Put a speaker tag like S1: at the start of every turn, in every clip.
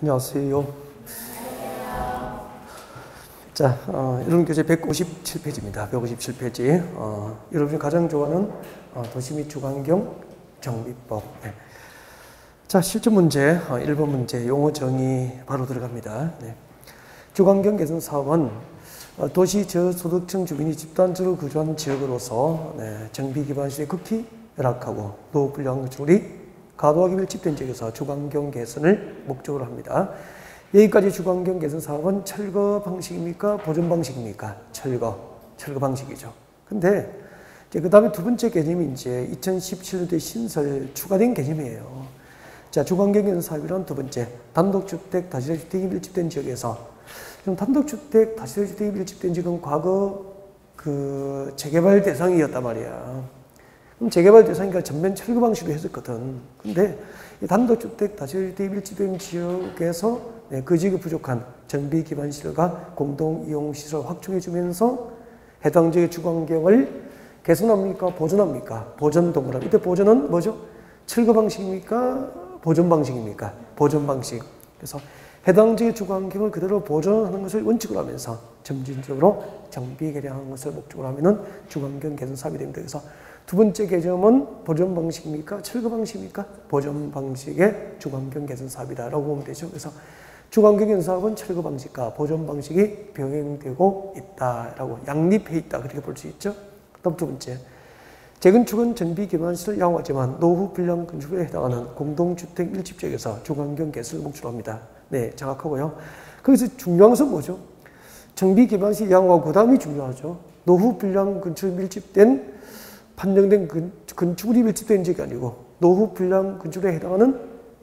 S1: 안녕하세요. 자, 여러분 교재 157페이지입니다. 157페이지. 여러분이 가장 좋아하는 도시 및 주관경 정비법. 네. 자, 실전 문제, 1번 문제, 용어 정의 바로 들어갑니다. 네. 주관경 개선 사업은 도시 저소득층 주민이 집단적으로 거주하는 지역으로서 정비 기반 시설이 극히 열악하고 노후 불량 건축물이 과도하게 밀집된 지역에서 주관경 개선을 목적으로 합니다. 여기까지 주관경 개선 사업은 철거 방식입니까? 보존 방식입니까? 철거 방식이죠. 근데 그 다음에 두 번째 개념이 이제 2017년도에 신설 추가된 개념이에요. 자, 주관경 개선 사업이란 두 번째, 단독주택, 다시다주택이 밀집된 지역에서 그럼 단독주택, 다시다주택이 밀집된 지역은 과거 그 재개발 대상이었단 말이야. 그럼 재개발 대상이니까 전면 철거 방식으로 했었거든. 근데 이 단독주택, 다시다주택이 밀집된 지역에서 그 지역에 부족한 정비 기반 시설과 공동 이용 시설 확충해주면서 해당 지역의 주관경을 개선합니까? 보존합니까? 보존 동그라미. 이때 보존은 뭐죠? 철거 방식입니까? 보존 방식입니까? 보존 방식. 그래서 해당 지역의 주관경을 그대로 보존하는 것을 원칙으로 하면서 점진적으로 정비 개량하는 것을 목적으로 하면은 주관경 개선 사업이 됩니다. 그래서 두 번째 개념은 보존 방식입니까? 철거 방식입니까? 보존 방식의 주관경 개선 사업이다라고 보면 되죠. 그래서 주관경 개선 사업은 철거 방식과 보존 방식이 병행되고 있다라고 양립해 있다 그렇게 볼 수 있죠. 그다음 두 번째, 재건축은 정비 기반 시설 양호하지만 노후 불량 건축에 해당하는 공동주택 밀집지역에서 주관경 개선을 목적으로 합니다. 네, 정확하고요. 거기서 중요한 것은 뭐죠? 정비 기반 시설 양호하고 그 다음이 중요하죠. 노후 불량 건축에 밀집된 판정된 건축물이 밀집된 지역이 아니고 노후 불량 건축에 해당하는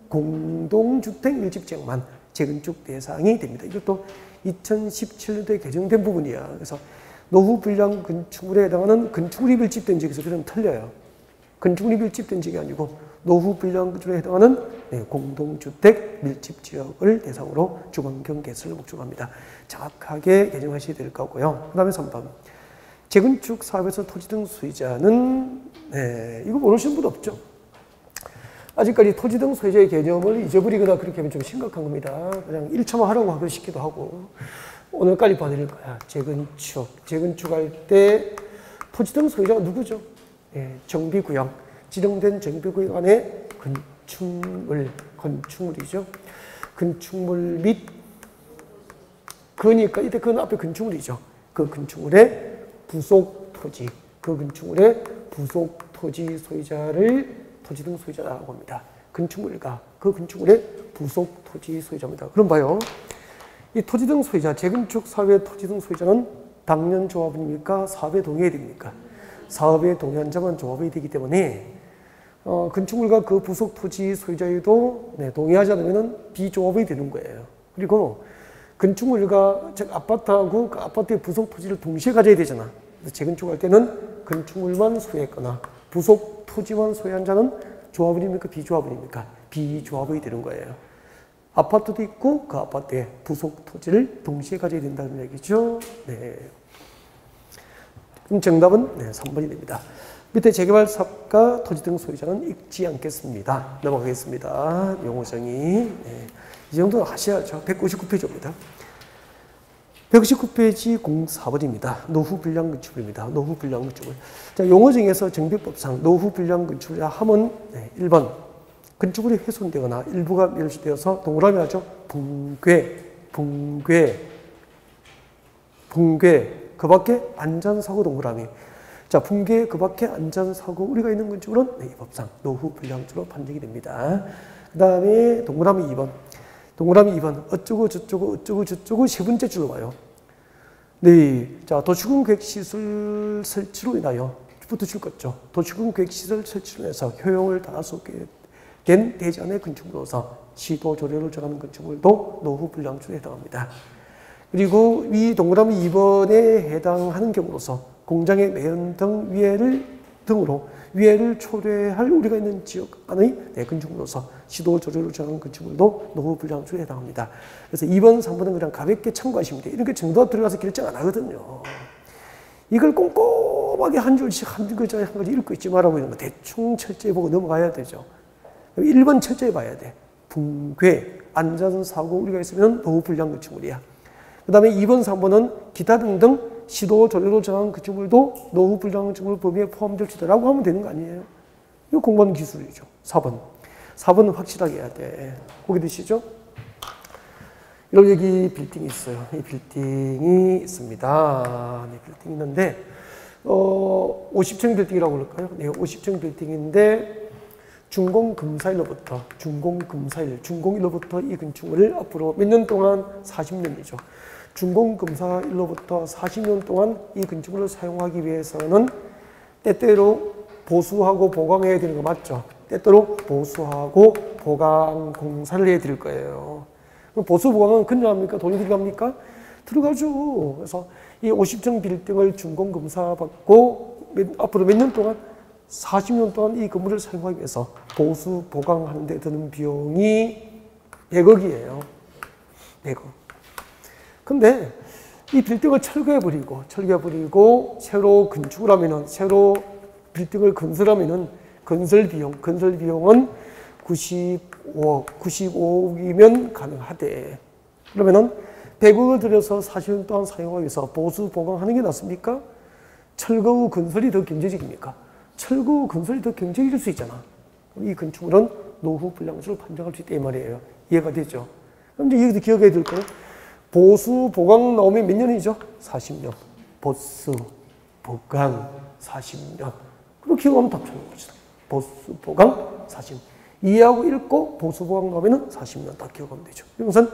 S1: 공동주택 밀집지역만 재건축 대상이 됩니다. 이것도 2017년도에 개정된 부분이야. 그래서 노후 불량 건축물에 해당하는 건축물이 밀집된 지역에서 좀 틀려요. 건축물이 밀집된 지역이 아니고 노후 불량 건축물에 해당하는 공동주택 밀집지역을 대상으로 주관경 개선을 목적으로 합니다. 정확하게 개정하셔야 될 거고요. 그 다음에 3번. 재건축 사업에서 토지 등 소유자는 이거 모르시는 분 없죠? 아직까지 토지 등 소유자의 개념을 잊어버리거나 그렇게 하면 좀 심각한 겁니다. 그냥 1차만 하라고 하기 쉽기도 하고 오늘까지 봐드릴 거야. 재건축할 때 토지 등 소유자가 누구죠? 정비구역, 지정된 정비구역 안에 건축물이죠. 건축물 및 그니까 이때 그 앞에 건축물이죠. 그 건축물의 부속 토지, 그 건축물의 부속 토지 소유자를 토지 등 소유자라고 합니다. 건축물과 그 건축물의 부속 토지 소유자입니다. 그럼 봐요. 이 토지 등 소유자, 재건축 사업의 토지 등 소유자는 당연 조합입니까? 사업에 동의해야 됩니까? 사업에 동의한 자만 조합이 되기 때문에 건축물과 그 부속 토지 소유자에도 동의하지 않으면 비조합이 되는 거예요. 그리고 건축물과 즉 아파트하고 그 아파트의 부속 토지를 동시에 가져야 되잖아. 재건축할 때는 건축물만 소유했거나 부속 토지만 소유한 자는 조합원입니까? 비조합원입니까? 비조합이 되는 거예요. 아파트도 있고 그 아파트의 부속 토지를 동시에 가져야 된다는 얘기죠. 네. 그럼 정답은 3번이 됩니다. 밑에 재개발 사업과 토지 등 소유자는 읽지 않겠습니다. 넘어가겠습니다. 용어 정의. 이 정도는 하셔야죠. 159페이지입니다. 119페이지 04번입니다. 노후 불량 건축물입니다. 노후 불량 건축물. 자, 용어 정의에서 정비법상 노후 불량 건축물이라 함은 1번 건축물이 훼손되거나 일부가 멸시되어서 동그라미 하죠. 붕괴. 그 밖에 안전사고 동그라미. 자, 붕괴 그 밖에 안전사고 우리가 있는 건축물은 이 법상 노후 불량 건축물로 판정이 됩니다. 그 다음에 동그라미 2번. 동그라미 2번. 어쩌고 저쩌고 세 번째 줄로 와요. 네. 자, 도시군 계획시설 설치로 인하여 붙으실 거죠. 도시군 계획시설 설치로 인해서 효용을 다할 수 없게 된 대지안의 건축물로서 시도 조례를 정하는 건축물도 노후 불량 건축에 해당합니다. 그리고 위 동그라미 2번에 해당하는 경우로서 공장의 매연 등 등으로 위해를 초래할 우리가 있는 지역 안의 건축물로서 시도 조례를 정한 건축물도 노후 불량 건축에 해당합니다. 그래서 2번, 3번은 그냥 가볍게 참고하시면 돼요. 이렇게 정답 들어가서 결정 안 하거든요. 이걸 꼼꼼하게 한 줄씩 한 글자에 한 글자 읽고 있지 말라고 이런 거 대충 철저히 보고 넘어가야 되죠. 1번 철저히 봐야 돼. 붕괴, 안전사고 우리가 있으면 노후불량 건축물이야. 그 다음에 2번, 3번은 기타 등등 시도 조례로 정한 건축물도 노후불량 건축물 범위에 포함될 수 있다라고 하면 되는 거 아니에요? 이거 공부하는 기술이죠. 4번은 확실하게 해야 돼. 보기 드시죠? 이런 여기 빌딩이 있어요. 이 빌딩이 있습니다. 네, 빌딩이 있는데 50층 빌딩이라고 그럴까요? 네, 50층 빌딩인데 준공금사일로부터 준공일로부터 이 건축물을 앞으로 몇 년 동안 40년이죠. 준공금사일로부터 40년 동안 이 건축물을 사용하기 위해서는 때때로 보수하고 보강해야 되는 거 맞죠? 때때로 보수하고 보강 공사를 해야 될 거예요. 그럼 보수 보강은 그냥 합니까? 돈이 들어갑니까? 들어가죠. 그래서 이 50층 빌딩을 준공검사 받고 앞으로 몇 년 동안 40년 동안 이 건물을 사용하기 위해서 보수 보강하는 데 드는 비용이 100억이에요. 100억. 근데 이 빌딩을 철거해버리고 새로 건축을 하면은 새로 빌딩을 건설하면은 건설 비용은 95억이면 가능하대. 그러면은 100억을 들여서 40년 동안 사용하기 위해서 보수 보강하는 게 낫습니까? 철거 후 건설이 더 경제적입니까? 철거 후 건설이 더 경제적일 수 있잖아. 이 건축물은 노후 불량수를 판정할 수 있다 이 말이에요. 이해가 되죠? 그럼 이제 여기도 기억해야 될 거예요. 보수 보강 나오면 몇 년이죠? 40년. 보수 보강 40년. 그리고 기억하면 답변인 거죠. 보수 보강 40년. 이해하고 읽고 보수 보강 나오면 40년 다 기억하면 되죠. 이것은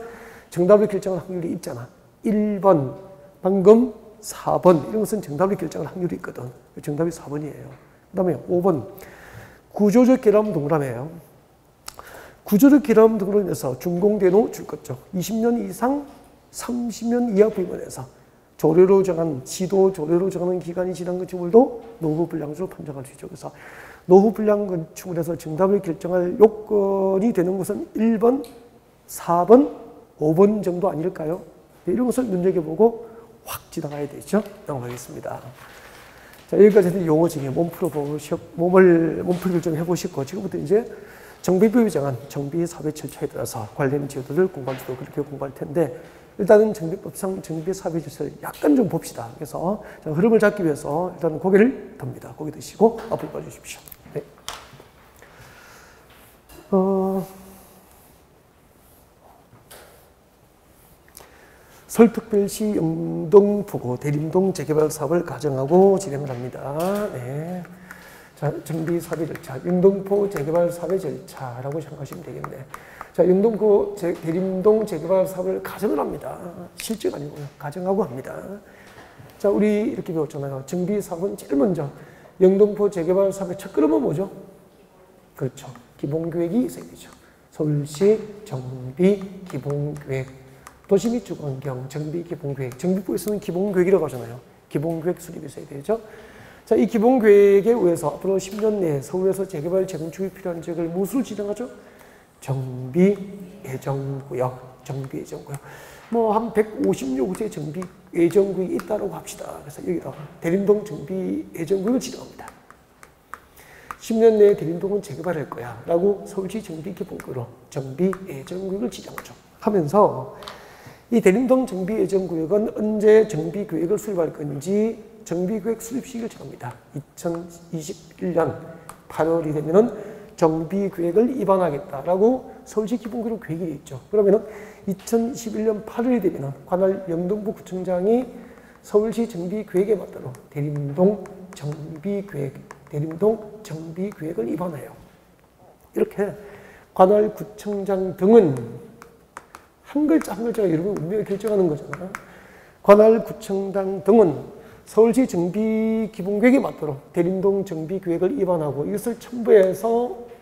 S1: 정답을 결정할 확률이 있잖아. 1번, 방금 4번 이런 것은 정답을 결정할 확률이 있거든. 정답이 4번이에요. 그 다음에 5번 구조적 결함 동그라미예요. 구조적 결함 동그라미에서 준공대로 줄 거죠. 20년 이상 30년 이하 부분에서 조례로 정한 시도 조례로 정하는 기간이 지난 건축물도 노후 불량수로 판정할 수 있죠. 그래서 노후 불량 건축물에서 정답을 결정할 요건이 되는 것은 1번, 4번, 5번 정도 아닐까요? 네, 이런 것을 눈여겨보고 확 지나가야 되죠. 넘어가겠습니다. 자, 여기까지는 용어 중에 몸풀이를 좀 해보시고, 지금부터 이제 정비법이 정한 정비 사회 절차에 따라서 관련 제도를 공부할 수도 그렇게 공부할 텐데, 일단은 정비법상 정비 사회 절차를 약간 좀 봅시다. 그래서 흐름을 잡기 위해서 일단은 고개를 듭니다. 고개 드시고 앞으로 봐주십시오. 네. 서울특별시 영등포구 대림동 재개발 사업을 가정하고 진행을 합니다. 네. 자, 정비 사업의 절차, 영등포 재개발 사업의 절차라고 생각하시면 되겠네. 자, 영등포 대림동 재개발 사업을 가정을 합니다. 실제가 아니고요. 가정하고 합니다. 자, 우리 이렇게 배웠잖아요. 정비 사업은 제일 먼저 영등포 재개발 사업의 첫 걸음은 뭐죠? 그렇죠. 기본계획이 있어야 되죠. 서울시 정비 기본계획. 도시 및 주거환경 정비 기본계획. 정비부에서는 기본계획이라고 하잖아요. 기본계획 수립이 있어야 되죠. 자, 이 기본계획에 의해서 앞으로 10년 내에 서울에서 재개발 재건축이 필요한 지역을 무엇으로 지정하죠? 정비 예정구역. 정비 예정구역. 뭐 한 150여 곳의 정비 예정구역이 있다고 합시다. 그래서 여기다가 대림동 정비 예정구역을 지정합니다. 10년 내에 대림동은 재개발할 거야 라고 서울시 정비 기본구역으로 정비 예정구역을 지정하죠. 하면서 이 대림동 정비 예정구역은 언제 정비 계획을 수립할 건지 정비계획 수립 시기를 정합니다. 2021년 8월이 되면은 정비계획을 입안하겠다라고 서울시 기본구역 계획이 있죠. 그러면은 2021년 8월이 되면은 관할 영등포 구청장이 서울시 정비계획에 맞도록 대림동 정비계획을 입안해요. 이렇게 관할 구청장 등은 한 글자 한 글자가 여러분 운명을 결정하는 거잖아요. 관할 구청장 등은 서울시 정비 기본계획에 맞도록 대림동 정비계획을 입안하고 이것을 첨부해서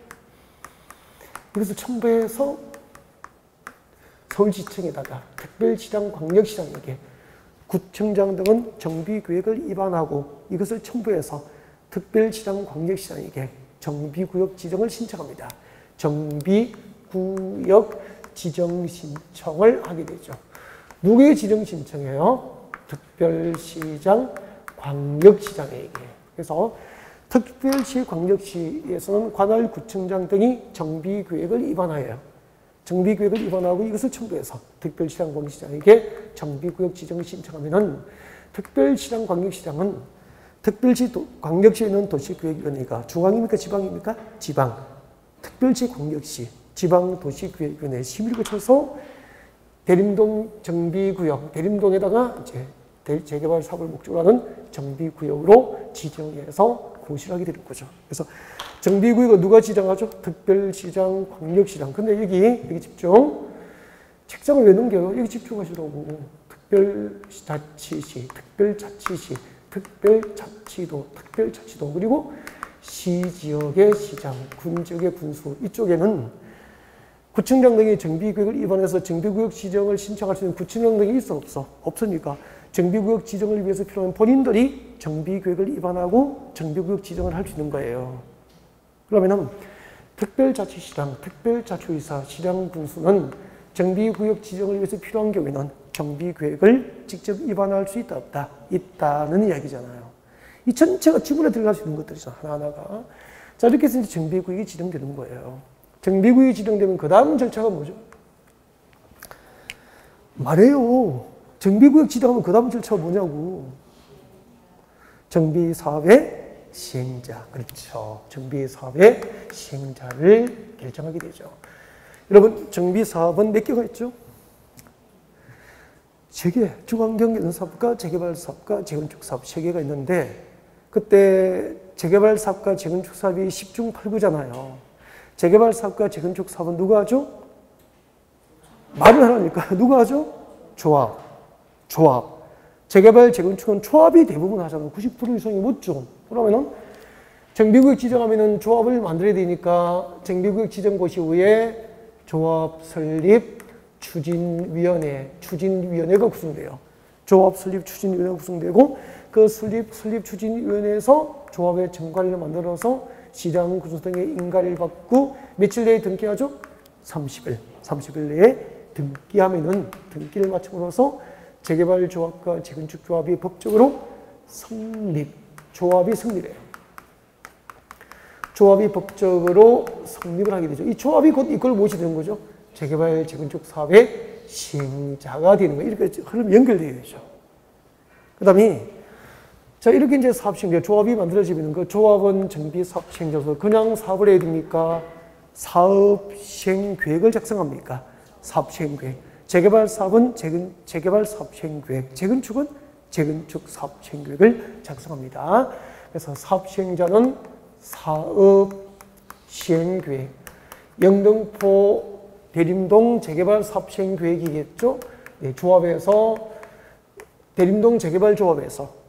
S1: 서울시청에다가 특별시장, 광역시장에게 구청장 등은 정비계획을 입안하고 이것을 첨부해서 특별시장, 광역시장에게 정비구역 지정을 신청합니다. 정비구역 지정 신청을 하게 되죠. 누구의 지정 신청이에요? 특별시장, 광역시장에게. 그래서 특별시, 광역시에서는 관할 구청장 등이 정비계획을 입안하여요. 정비구역을 위반하고 이것을 첨부해서 특별시장광역시장에게 정비구역 지정을 신청하면은 특별시장광역시장은 특별시 광역시에 있는 도시구역위원회가 중앙입니까 지방입니까? 지방. 특별시 광역시 지방도시구역위원회 심의를 거쳐서 대림동 정비구역, 대림동에다가 이제 재개발 사업을 목적으로 하는 정비구역으로 지정해서 고시를 하게 되는 거죠. 그래서 정비구역을 누가 지정하죠? 특별시장, 광역시장. 근데 여기 집중. 책장을 왜 넘겨요? 여기 집중하시라고. 특별자치시, 특별자치시, 특별자치도, 특별자치도. 그리고 시지역의 시장, 군지역의 군수. 이쪽에는 구청장 등이 정비구역을 위반해서 정비구역 지정을 신청할 수 있는 구청장 등이 있어 없어? 없으니까 정비구역 지정을 위해서 필요한 본인들이 정비구역을 위반하고 정비구역 지정을 할 수 있는 거예요. 그러면은 특별자치시장, 특별자치의사, 시장군수는 정비구역 지정을 위해서 필요한 경우에는 정비구역을 직접 위반할 수 있다 없다? 있다는 이야기잖아요. 이 전체가 지문에 들어갈 수 있는 것들이죠. 하나하나가. 자, 이렇게 해서 이제 정비구역이 지정되는 거예요. 정비구역이 지정되면 그 다음 절차가 뭐죠? 말해요. 정비구역 지정하면 그 다음 절차가 뭐냐고. 정비사업의 시행자. 그렇죠. 정비사업의 시행자를 결정하게 되죠. 여러분, 정비사업은 몇 개가 있죠? 3개. 중앙경제사업과 재개발사업과 재건축사업 3개가 있는데 그때 재개발사업과 재건축사업이 10중 8구잖아요. 재개발사업과 재건축사업은 누가 하죠? 말을 하라니까. 누가 하죠? 조합. 재개발, 재건축은 조합이 대부분 하잖아요. 90% 이상이 묻죠. 그러면은 정비구역 지정하면은 조합을 만들어야 되니까 정비구역 지정고시 후에 조합 설립 추진위원회가 구성돼요. 조합 설립 추진위원회가 구성되고 그 설립 추진위원회에서 조합의 정관리를 만들어서 시장 군수 등의 인가를 받고 며칠 내에 등기하죠? 30일 내에 등기하면은 등기를 마침으로써 재개발 조합과 재건축 조합이 법적으로 조합이 성립해요. 조합이 법적으로 성립을 하게 되죠. 이 조합이 곧 이걸 무엇이 되는 거죠? 재개발 재건축 사업의 시행자가 되는 거예요. 이렇게 흐름 연결되어 있죠. 그 다음에 자, 이렇게 이제 사업 시행자, 조합이 만들어지면 그 조합은 정비 사업 시행자로서 그냥 사업을 해야 됩니까? 사업 시행 계획을 작성합니까? 사업 시행 계획. 재개발 사업은 재개발 사업 시행 계획. 재건축은 재건축 사업 시행 계획을 작성합니다. 그래서 사업 시행자는 사업 시행 계획. 영등포 대림동 재개발 사업 시행 계획이겠죠? 네, 조합에서 대림동 재개발 조합에서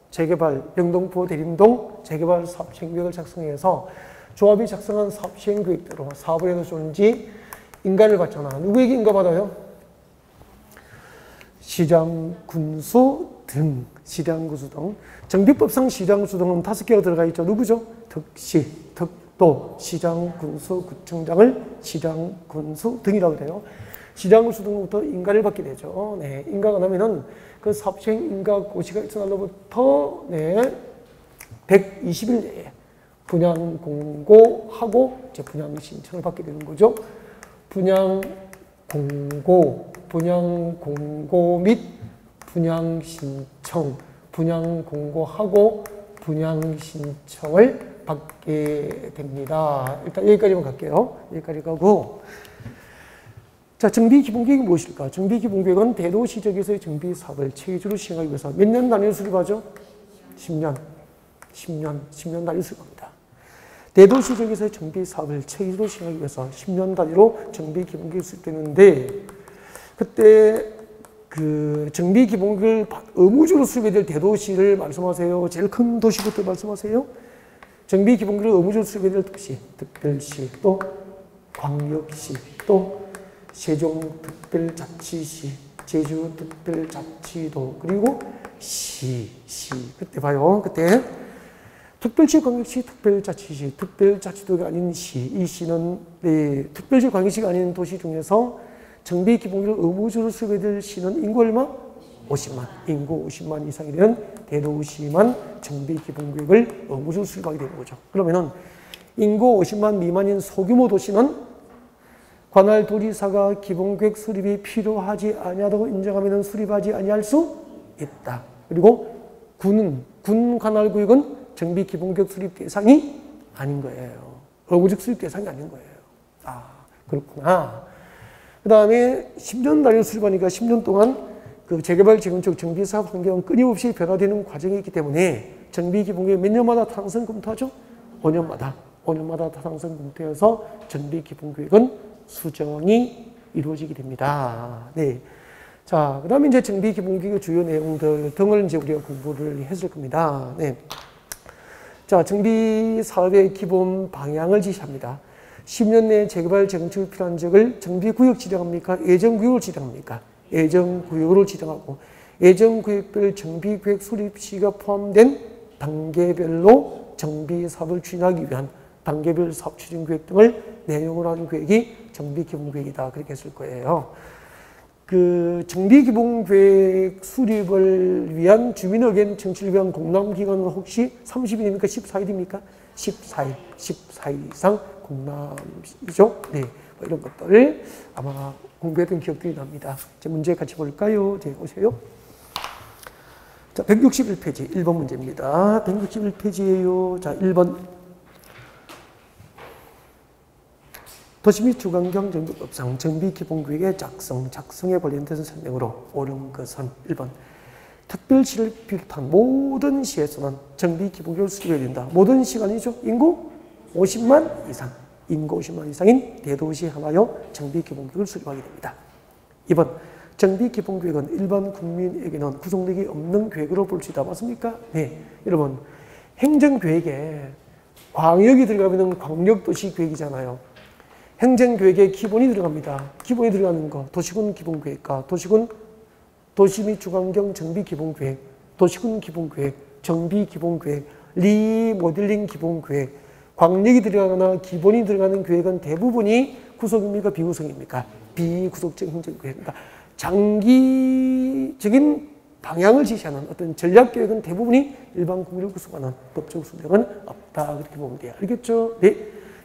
S1: 영등포 대림동 재개발 사업 시행 계획을 작성해서 조합이 작성한 사업 시행 계획대로 사업을 해서 좋은지 인가를 받잖아. 누구에게 인가 받아요? 시장, 군수 등, 정비법상 시장, 군수 등은 5개가 들어가 있죠. 누구죠? 특시, 특도, 시장, 군수, 구청장을 시장, 군수 등이라고 그래요. 시장, 군수 등부터 인가를 받게 되죠. 네, 인가가 나면은 그 사업 시행 인가 고시가 있은 날로부터 120일 내에 분양 공고하고 이제 분양 신청을 받게 되는 거죠. 분양 공고 및 분양 신청, 분양 공고하고 분양 신청을 받게 됩니다. 일단 여기까지만 갈게요. 여기까지 가고. 자, 정비기본계획이 무엇일까? 정비기본계획은 대도시 지역에서의 정비사업을 체계적으로 시행하기 위해서 몇 년 단위로 수립하죠? 10년 단위로 수립합니다. 대도시 지역에서의 정비사업을 체계적으로 시행하기 위해서 10년 단위로 정비기본계획이 수립되는데 그때 그 정비기본계획을 의무적으로 수립해야 될 대도시를 말씀하세요? 제일 큰 도시부터 말씀하세요? 정비기본계획을 의무적으로 수립해야 될 도시, 특별시, 또 광역시, 또 세종특별자치시, 제주특별자치도, 그리고 시. 그때 봐요. 그때 특별시, 광역시, 특별자치시, 특별자치도가 아닌 시. 이 시는 특별시, 광역시가 아닌 도시 중에서 정비기본계획을 의무적으로 수립해야 될 시는 인구 얼마? 50만. 인구 50만 이상이 되는 대도시만 정비기본계획을 의무적으로 수립하게 되는 거죠. 그러면은 인구 50만 미만인 소규모 도시는 관할 도지사가 기본계획 수립이 필요하지 아니하다고 인정하면 수립하지 아니할 수 있다. 그리고 군 관할구역은 정비 기본계획 수립 대상이 아닌 거예요. 의무적 수립 대상이 아닌 거예요. 아, 그렇구나. 그 다음에 10년 단위로 수립하니까 10년 동안 그 재개발, 재건축, 정비사업 환경은 끊임없이 변화되는 과정이 있기 때문에 정비 기본계획 몇 년마다 타당성 검토하죠? 5년마다 타당성 검토해서 정비 기본계획은 수정이 이루어지게 됩니다. 네. 자, 그 다음에 이제 정비 기본계획의 주요 내용들 등을 이제 우리가 공부를 했을 겁니다. 네. 자, 정비 사업의 기본 방향을 지시합니다. 10년 내에 재개발, 재건축이 필요한 지역을 정비구역 지정합니까? 예정구역을 지정합니까? 예정구역으로 지정하고 예정구역별 정비계획 수립 시가 포함된 단계별로 정비사업을 추진하기 위한 단계별 사업 추진계획 등을 내용으로 하는 계획이 정비기본계획이다. 그렇게 했을 거예요. 그 정비기본계획 수립을 위한 주민의견 청취를 위한 공람기간은 혹시 30일입니까? 14일입니까? 14일 이상 공람이죠. 네, 뭐 이런 것들 아마 공부했던 기억들이 납니다. 이제 문제 같이 볼까요? 네, 오세요. 자, 161페이지 1번 문제입니다. 161페이지예요. 자, 1번. 도시 및 주관경 정비법상 정비기본계획의 작성에 관련된 설명으로 옳은 것은 1번. 특별시를 비롯한 모든 시에서는 정비기본계획을 수립해야 된다. 모든 시가 아니죠. 인구 50만 이상. 인구 50만 이상인 대도시 하나여 정비기본계획을 수립하게 됩니다. 2번. 정비기본계획은 일반 국민에게는 구속력이 없는 계획으로 볼 수 있다. 맞습니까? 네. 여러분, 행정계획에 광역이 들어가면 광역도시계획이잖아요. 행정계획에 기본이 들어갑니다. 기본이 들어가는 거. 도시군 기본계획과 도시 및 주관경 정비기본계획, 도시군 기본계획, 정비기본계획, 리모델링 기본계획, 광역이 들어가거나 기본이 들어가는 계획은 대부분이 구속입니까? 비구속입니까? 비구속적 행정계획. 그러니까 장기적인 방향을 지시하는 어떤 전략계획은 대부분이 일반 국민을 구속하는 법적 수명은 없다. 그렇게 보면 돼요. 알겠죠? 네.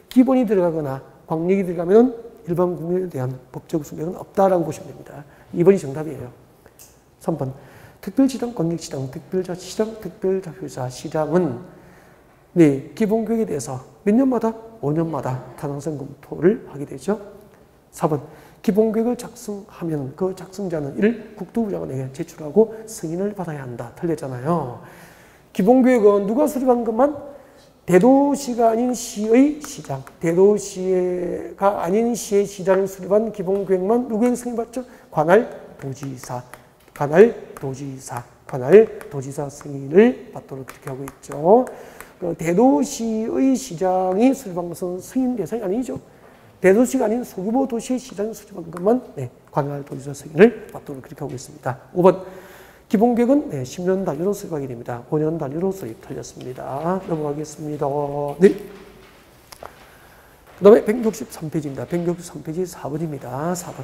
S1: 기본이 들어가거나 광역이 들어가면 일반 국민에 대한 법적 수명은 없다라고 보시면 됩니다. 2번이 정답이에요. 3번. 특별지당, 광역지당, 특별자치시장, 특별자치시장은 네, 기본계획에 대해서 몇 년마다? 5년마다 타당성 검토를 하게 되죠. 4번. 기본계획을 작성하면 그 작성자는 이를 국토부 장관에게 제출하고 승인을 받아야 한다. 틀렸잖아요. 기본계획은 누가 수립한 것만? 대도시가 아닌 시의 시장, 대도시가 아닌 시의 시장을 수립한 기본계획만 누구에게 승인받죠? 관할 도지사 승인을 받도록 그렇게 하고 있죠. 그 대도시의 시장이 수립한 것은 승인 대상이 아니죠. 대도시가 아닌 소규모 도시의 시장을 수립한 것만 네, 관할 도지사 승인을 받도록 그렇게 하고 있습니다. 5번. 기본계획은 네, 10년 단위로 수립하게 됩니다. 5년 단위로 수립 틀렸습니다. 넘어가겠습니다. 네. 그 다음에 163페이지입니다. 163페이지 4번입니다. 4번.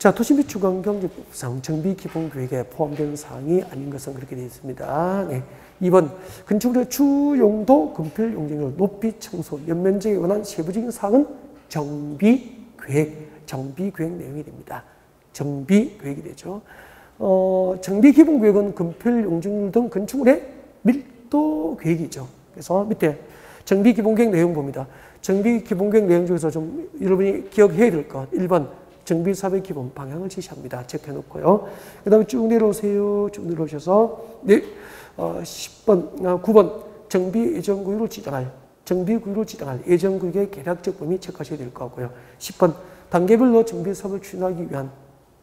S1: 자, 도시 및 주관경제법상 정비기본계획에 포함되는 사항이 아닌 것은 그렇게 되어 있습니다. 네. 2번. 건축물의 주용도, 건폐율, 용적률, 높이, 청소, 연면적에 관한 세부적인 사항은 정비계획 내용이 됩니다. 정비계획이 되죠. 정비기본계획은 건폐율, 용적률 등 건축물의 밀도 계획이죠. 그래서 밑에 정비기본계획 내용 봅니다. 정비기본계획 내용 중에서 좀 여러분이 기억해야 될 것. 1번 정비사업의 기본 방향을 지시합니다. 체크해놓고요. 그 다음에 쭉 내려오세요. 쭉 내려오셔서 네, 10번, 9번 정비 예정구역을 지정할 예정구역의 계략적 범위 체크하셔야 될 것 같고요. 10번 단계별로 정비사업을 추진하기 위한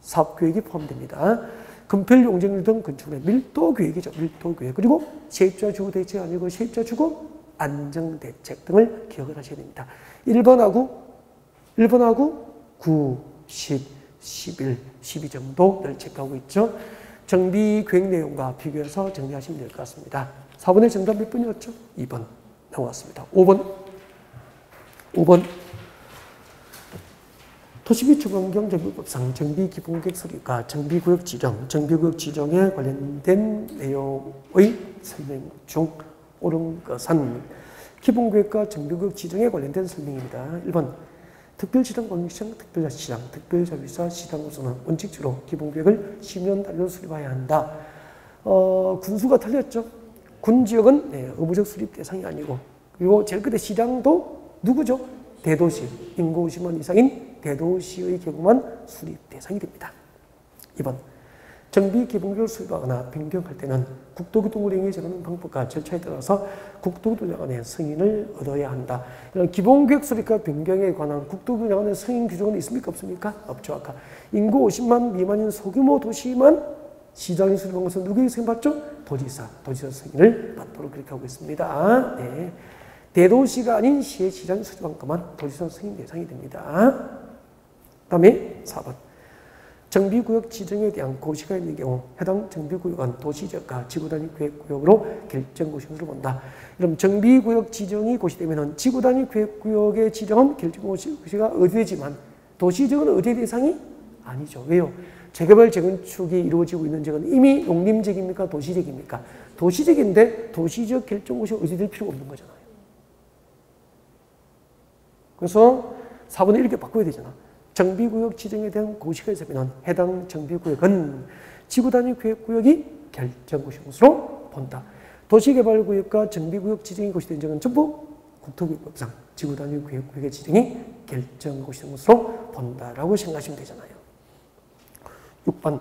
S1: 사업계획이 포함됩니다. 건폐율, 용적률 등 건축물의 밀도계획이죠. 밀도계획. 그리고 세입자 주거 대책 아니고 세입자 주거 안정대책 등을 기억을 하셔야 됩니다. 1번하고 9, 10, 11, 12 정도를 체크하고 있죠. 정비계획 내용과 비교해서 정리하시면 될 것 같습니다. 4번의 정답 몇 번이었죠? 2번 나왔습니다. 5번 도시 및 주관경 정비법상 정비기본계획 수립과 정비구역 지정에 관련된 내용의 설명 중 옳은 것은 기본계획과 정비구역 지정에 관련된 설명입니다. 1번 특별시장, 공익시장, 특별자치시장, 특별자치사 시장으로서는 원칙적으로 기본계획을 10년 단위로 수립해야 한다. 군수가 틀렸죠. 군지역은 의무적 수립 대상이 아니고, 그리고 제일 끝에 시장도 누구죠? 대도시, 인구 50만 이상인 대도시의 경우만 수립 대상이 됩니다. 2번, 정비 기본계획을 수립하거나 변경할 때는 국토교통부령이 정하는 방법과 절차에 따라서 국토교통장관의 승인을 얻어야 한다. 이런 기본계획 수립과 변경에 관한 국토교통장관의 승인 규정은 있습니까? 없습니까? 없죠. 아까 인구 50만 미만인 소규모 도시만 시장이 수립한 것은 누구에게 승인받죠? 도지사 승인을 받도록 그렇게 하고 있습니다. 네. 대도시가 아닌 시의 시장이 수립한 것만 도지사 승인 대상이 됩니다. 그 다음에 4번. 정비구역 지정에 대한 고시가 있는 경우 해당 정비구역은 도시지역과 지구단위 계획구역으로 결정고시를 본다. 그럼 정비구역 지정이 고시되면 지구단위 계획구역의 지정은 결정고시가 의뢰되지만 도시지역은 의뢰 대상이 아니죠. 왜요? 재개발 재건축이 이루어지고 있는 지역은 이미 농림지역입니까? 도시지역입니까? 도시지역인데 도시지역 결정고시가 의뢰될 필요가 없는 거잖아요. 그래서 4번을 이렇게 바꿔야 되잖아. 정비구역 지정에 대한 고시가 있으면 해당 정비구역은 지구단위 계획구역이 결정고시인 것으로 본다. 도시개발구역과 정비구역 지정이 고시된 적은 전부 국토교육법상 지구단위 계획구역의 지정이 결정고시인 것으로 본다라고 생각하시면 되잖아요. 6번,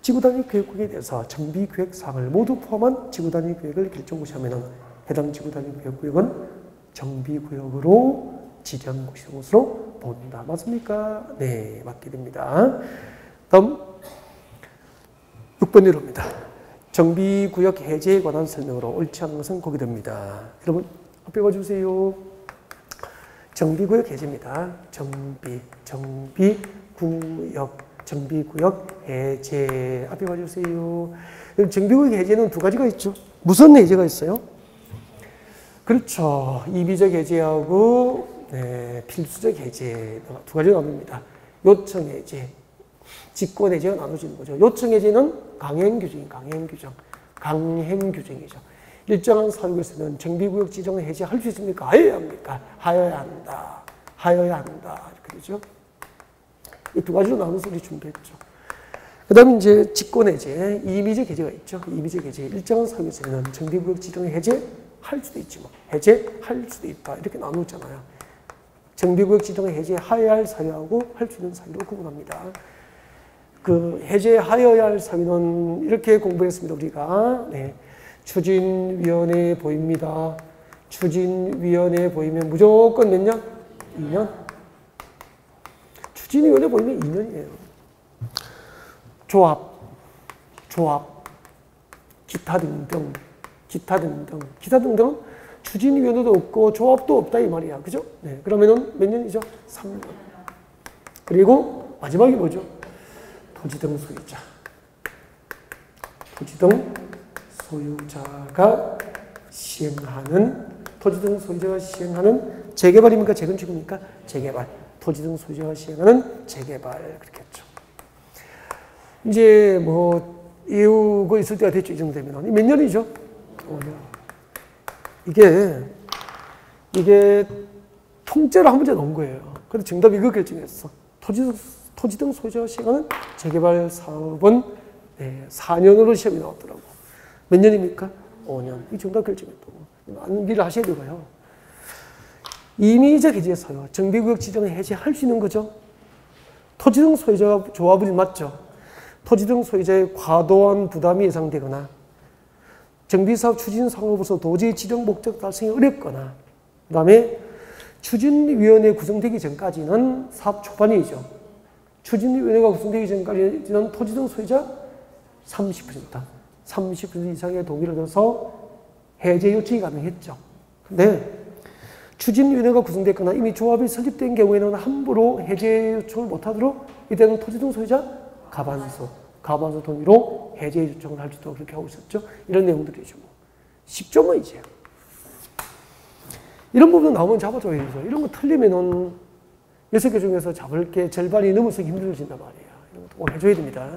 S1: 지구단위 계획구역에 대해서 정비계획 사항을 모두 포함한 지구단위 계획을 결정고시하면 해당 지구단위 계획구역은 정비구역으로 지정고시인 것으로 본다. 맞습니까? 네, 맞게 됩니다. 다음 6번 내려옵니다. 정비구역 해제에 관한 설명으로 옳지 않은 것은 고기됩니다. 여러분 앞에 봐주세요. 정비구역 해제입니다. 정비구역 해제. 앞에 봐주세요. 정비구역 해제는 두 가지가 있죠. 무슨 해제가 있어요? 그렇죠. 이비적 해제하고 필수적 해제 두 가지가 나눕니다. 요청 해제, 직권 해제가 나눠지는 거죠. 요청 해제는 강행 규정이죠. 일정한 사유에서는 정비구역 지정을 해제할 수 있습니까? 하여야 합니까? 하여야 한다. 이렇게 되죠. 이 두 가지로 나눠서 우리 준비했죠. 그 다음에 이제 직권 해제, 임의적 해제가 있죠. 임의적 해제, 일정한 사유에서는 정비구역 지정을 해제할 수도 있지 뭐. 해제할 수도 있다. 이렇게 나누었잖아요. 정비구역 지정을 해제하여야 할 사유하고 할 수 있는 사유로 구분합니다. 그 해제하여야 할 사유는 이렇게 공부했습니다. 우리가 추진위원회에 보입니다. 추진위원회에 보이면 무조건 몇 년? 2년. 추진위원회에 보이면 2년이에요. 조합, 기타 등등은 추진위원회도 없고 조합도 없다 이 말이야. 그죠? 네. 그러면은 몇 년이죠? 3년. 그리고 마지막이 뭐죠? 토지등 소유자. 토지등 소유자가 시행하는 재개발입니까? 재건축입니까? 재개발. 토지등 소유자가 시행하는 재개발. 그렇게 했죠. 이제 뭐 이유가 있을 때가 됐죠. 이 정도 되면. 몇 년이죠? 5년. 이게 통째로 한 문제 넣은 거예요. 그래서 정답이 이거 결정했어. 토지등 소유자가 시행하는 재개발 사업은 4년으로 시험이 나왔더라고. 몇 년입니까? 5년. 이 정답 결정했다고. 암기를 하셔야 되고요. 임의적 해제 사유, 정비구역 지정을 해제할 수 있는 거죠. 토지등 소유자가 조합이 맞죠. 토지등 소유자의 과도한 부담이 예상되거나 정비사업 추진 상업으로서 도저히 지정 목적 달성이 어렵거나 그 다음에 추진위원회 구성되기 전까지는 사업 초반이죠. 추진위원회가 구성되기 전까지는 토지등 소유자 30% 이상의 동의를 얻어서 해제 요청이 가능했죠. 근데 추진위원회가 구성됐거나 이미 조합이 설립된 경우에는 함부로 해제 요청을 못하도록 이때는 토지등 소유자 가반수 동의로 해제 요청을 할 수 있도록 그렇게 하고 있었죠. 이런 내용들이죠. 쉽죠, 뭐, 이제. 이런 부분 나오면 잡아줘야죠. 이런 거 틀리면은 6개 중에서 잡을 게 절반이 넘어서 힘들어진단 말이에요. 이런 것도 꼭 해줘야 됩니다.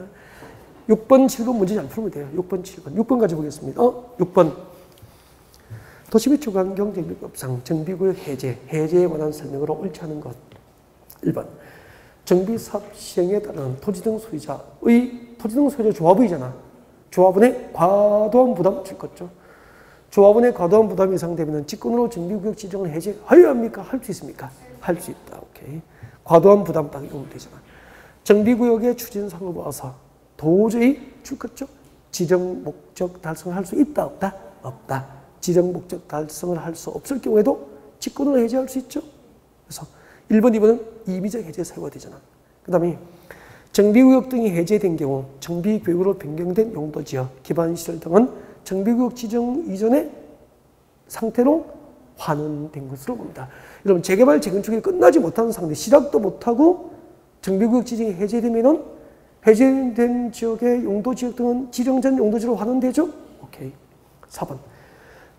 S1: 6번, 7번 문제 잘 풀면 돼요. 6번, 7번. 6번 가져보겠습니다. 6번. 도시개발관경정비법상 정비구역 해제에 관한 설명으로 옳지 않은 것. 1번. 정비사업 시행에 따른 토지 등 소유자 조합이잖아. 조합원의 과도한 부담 줄 거죠. 조합원의 과도한 부담이 예상되면 직권으로 정비구역 지정을 해제하여야 합니까? 할 수 있습니까? 할 수 있다. 오케이. 과도한 부담 딱 이러면 되잖아. 정비구역의 추진상을 봐서 도저히 줄 거죠. 지정 목적 달성을 할 수 있다, 없다? 없다. 지정 목적 달성을 할 수 없을 경우에도 직권으로 해제할 수 있죠. 그래서 1번, 2번은 임의적 해제 사유가 되잖아. 그 다음에 정비구역 등이 해제된 경우 정비구역으로 변경된 용도지역, 기반시설 등은 정비구역 지정 이전의 상태로 환원된 것으로 봅니다. 여러분, 재개발, 재건축이 끝나지 못한 상태, 시작도 못하고 정비구역 지정이 해제되면은 해제된 지역의 용도지역 등은 지정 전 용도지로 환원되죠? 오케이. 4번.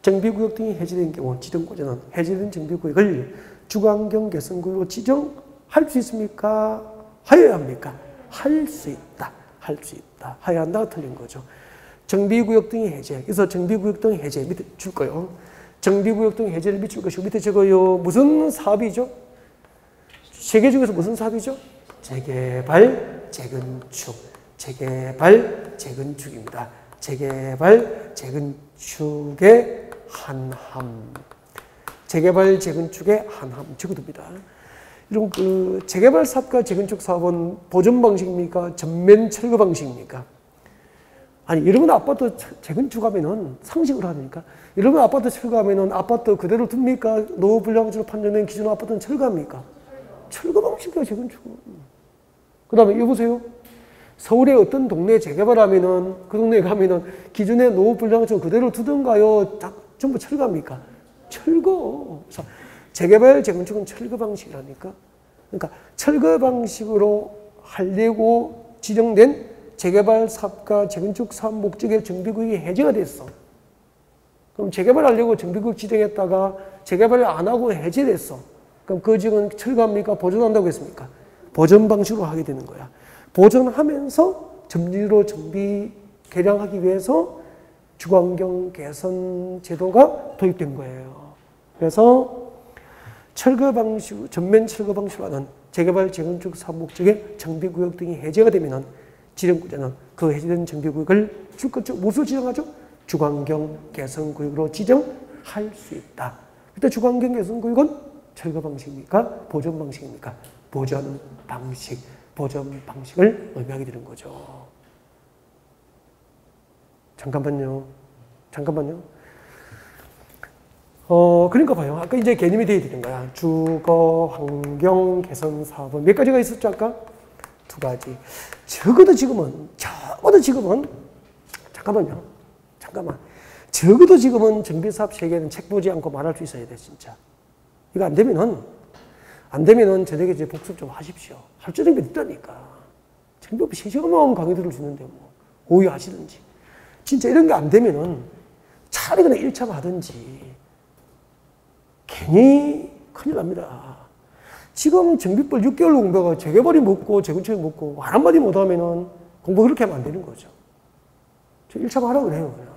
S1: 정비구역 등이 해제된 경우 지정권자는 해제된 정비구역을 주거환경 개선구역으로 지정할 수 있습니까? 하여야 합니까? 할 수 있다. 할 수 있다. 하여야 한다가 틀린 거죠. 정비구역 등이 해제. 그래서 정비구역 등 해제 밑에 줄 거요. 정비구역 등 해제를 미칠 것이고 밑에 적어요. 무슨 사업이죠? 세계 중에서 무슨 사업이죠? 재개발, 재건축. 재개발, 재건축입니다. 재개발, 재건축의 한함. 재개발, 재건축의 한함. 적어둡니다. 이런 재개발 사업과 재건축 사업은 보존 방식입니까? 전면 철거 방식입니까? 아니, 여러분 아파트 재건축하면은 상식으로 하니까 여러분 아파트 철거하면은 아파트 그대로 둡니까? 노후 불량지로 판정된 기존 아파트는 철거합니까? 철거 방식이야, 재건축은. 그 다음에 여보세요? 서울의 어떤 동네 재개발하면은 그 동네에 가면은 기존의 노후 불량지로 그대로 두던가요? 다 전부 철거합니까? 철거. 그래서 재개발, 재건축은 철거 방식이라니까. 그러니까 철거 방식으로 하려고 지정된 재개발 사업과 재건축 사업 목적의 정비구역이 해제가 됐어. 그럼 재개발하려고 정비구역 지정했다가 재개발을 안 하고 해제됐어. 그럼 그 지역은 철거합니까? 보존한다고 했습니까? 보존 방식으로 하게 되는 거야. 보존하면서 점진으로 정비 개량하기 위해서 주거환경 개선 제도가 도입된 거예요. 그래서 철거 방식, 전면 철거 방식으로 하는 재개발, 재건축 사업 목적의 정비구역 등이 해제가 되면 지정구제는 그 해제된 정비구역을 줄 거죠. 무엇으로 지정하죠? 주거환경 개선구역으로 지정할 수 있다. 그때 주거환경 개선구역은 철거 방식입니까? 보존 방식입니까? 보존 방식, 보존 방식을 의미하게 되는 거죠. 잠깐만요. 그러니까 봐요. 아까 이제 개념이 되어야 되는 거야. 주거 환경 개선 사업은 몇 가지가 있었죠, 아까? 2가지. 적어도 지금은, 적어도 지금은 정비사업 세계는 책 보지 않고 말할 수 있어야 돼, 진짜. 이거 안 되면은 저녁에 이제 복습 좀 하십시오. 할 줄 아는 게 있다니까. 정비업 시시간만 강의들을 주는데 뭐, 오해 하시든지. 진짜 이런 게 안 되면은 차라리 그냥 1차 하든지. 괜히 큰일 납니다. 지금 정비법 6개월 공부가 재개발이 묻고 재건축이 묻고 말 한마디 못하면은 공부 그렇게 하면 안 되는 거죠. 저 1차 하라고 그래요, 그냥.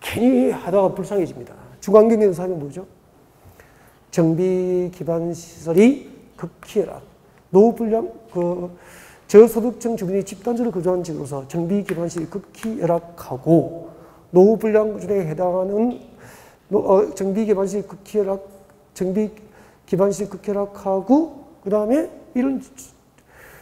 S1: 괜히 하다가 불쌍해집니다. 주거환경에서 사면 뭐죠? 정비 기반 시설이 극히 열악. 노후 불량, 저소득층 주민이 집단지로 거주한 지역으로서 정비 기반 시설이 극히 열악하고 노후 불량 구조에 해당하는 정비 기반 시설이 극히 열악, 정비 기반 시설이 극히 열악하고 그 다음에 이런